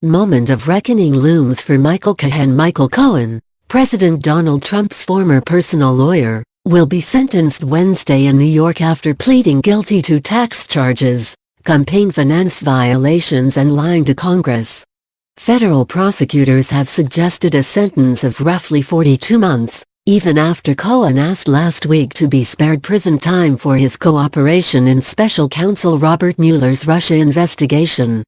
moment of reckoning looms for Michael Cohen. Michael Cohen, President Donald Trump's former personal lawyer, will be sentenced Wednesday in New York after pleading guilty to tax charges, campaign finance violations and lying to Congress. Federal prosecutors have suggested a sentence of roughly 42 months, even after Cohen asked last week to be spared prison time for his cooperation in special counsel Robert Mueller's Russia investigation.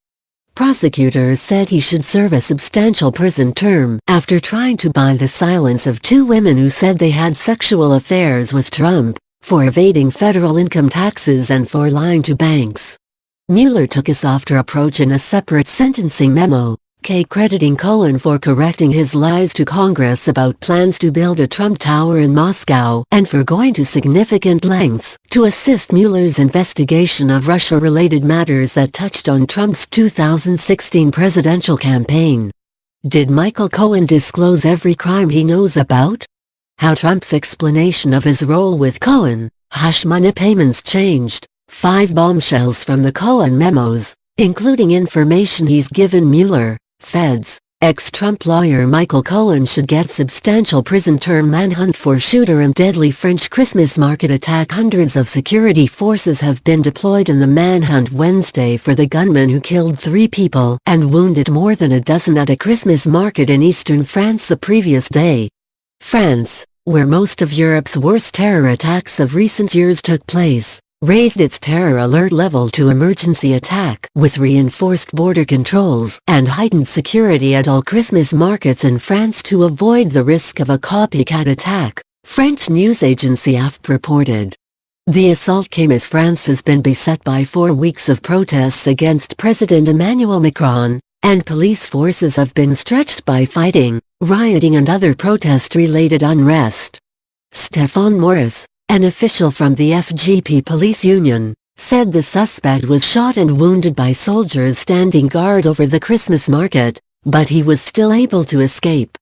Prosecutors said he should serve a substantial prison term after trying to buy the silence of two women who said they had sexual affairs with Trump, for evading federal income taxes and for lying to banks. Mueller took a softer approach in a separate sentencing memo, crediting Cohen for correcting his lies to Congress about plans to build a Trump Tower in Moscow and for going to significant lengths to assist Mueller's investigation of Russia-related matters that touched on Trump's 2016 presidential campaign. Did Michael Cohen disclose every crime he knows about? How Trump's explanation of his role with Cohen, hush money payments changed, 5 bombshells from the Cohen memos, including information he's given Mueller. Feds, ex-Trump lawyer Michael Cohen should get substantial prison term. Manhunt for shooter in deadly French Christmas market attack. Hundreds of security forces have been deployed in the manhunt Wednesday for the gunman who killed 3 people and wounded more than a dozen at a Christmas market in eastern France the previous day. France, where most of Europe's worst terror attacks of recent years took place, raised its terror alert level to emergency attack with reinforced border controls and heightened security at all Christmas markets in France to avoid the risk of a copycat attack, French news agency AFP reported. The assault came as France has been beset by 4 weeks of protests against President Emmanuel Macron, and police forces have been stretched by fighting, rioting and other protest-related unrest. Stéphane Maurice, an official from the FGP police union, said the suspect was shot and wounded by soldiers standing guard over the Christmas market, but he was still able to escape.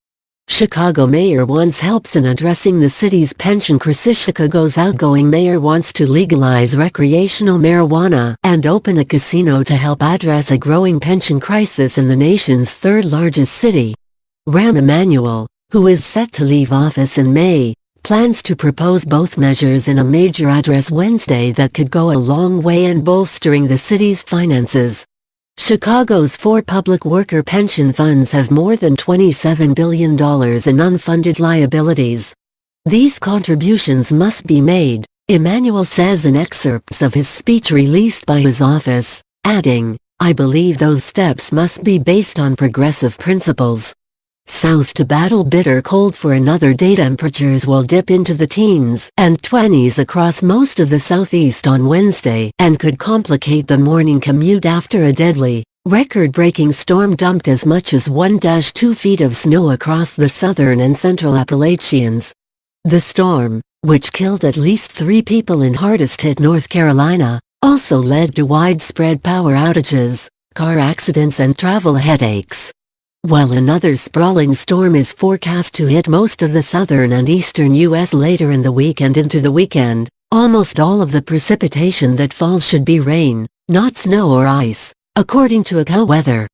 Chicago mayor wants help in addressing the city's pension crisis. Chicago's outgoing mayor wants to legalize recreational marijuana and open a casino to help address a growing pension crisis in the nation's 3rd largest city. Rahm Emanuel, who is set to leave office in May, plans to propose both measures in a major address Wednesday that could go a long way in bolstering the city's finances. Chicago's 4 public worker pension funds have more than $27 billion in unfunded liabilities. These contributions must be made, Emanuel says in excerpts of his speech released by his office, adding, "I believe those steps must be based on progressive principles." South to battle bitter cold for another day. Temperatures will dip into the teens and 20s across most of the southeast on Wednesday and could complicate the morning commute after a deadly, record-breaking storm dumped as much as 1-2 feet of snow across the southern and central Appalachians. The storm, which killed at least 3 people in hardest-hit North Carolina, also led to widespread power outages, car accidents and travel headaches. While another sprawling storm is forecast to hit most of the southern and eastern U.S. later in the week and into the weekend, almost all of the precipitation that falls should be rain, not snow or ice, according to AccuWeather.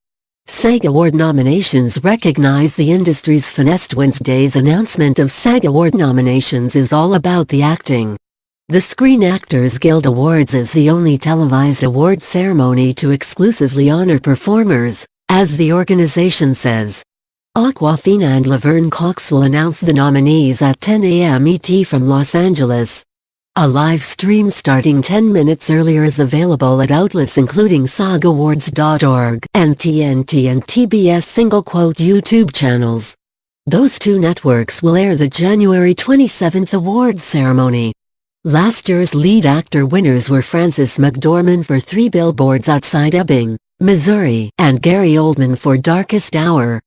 SAG Award nominations recognize the industry's finest. Wednesday's announcement of SAG Award nominations is all about the acting. The Screen Actors Guild Awards is the only televised award ceremony to exclusively honor performers, as the organization says. Awkwafina and Laverne Cox will announce the nominees at 10 a.m. ET from Los Angeles. A live stream starting 10 minutes earlier is available at outlets including SAGAwards.org and TNT and TBS YouTube channels. Those 2 networks will air the January 27th awards ceremony. Last year's lead actor winners were Frances McDormand for 3 Billboards Outside Ebbing, Missouri, and Gary Oldman for Darkest Hour,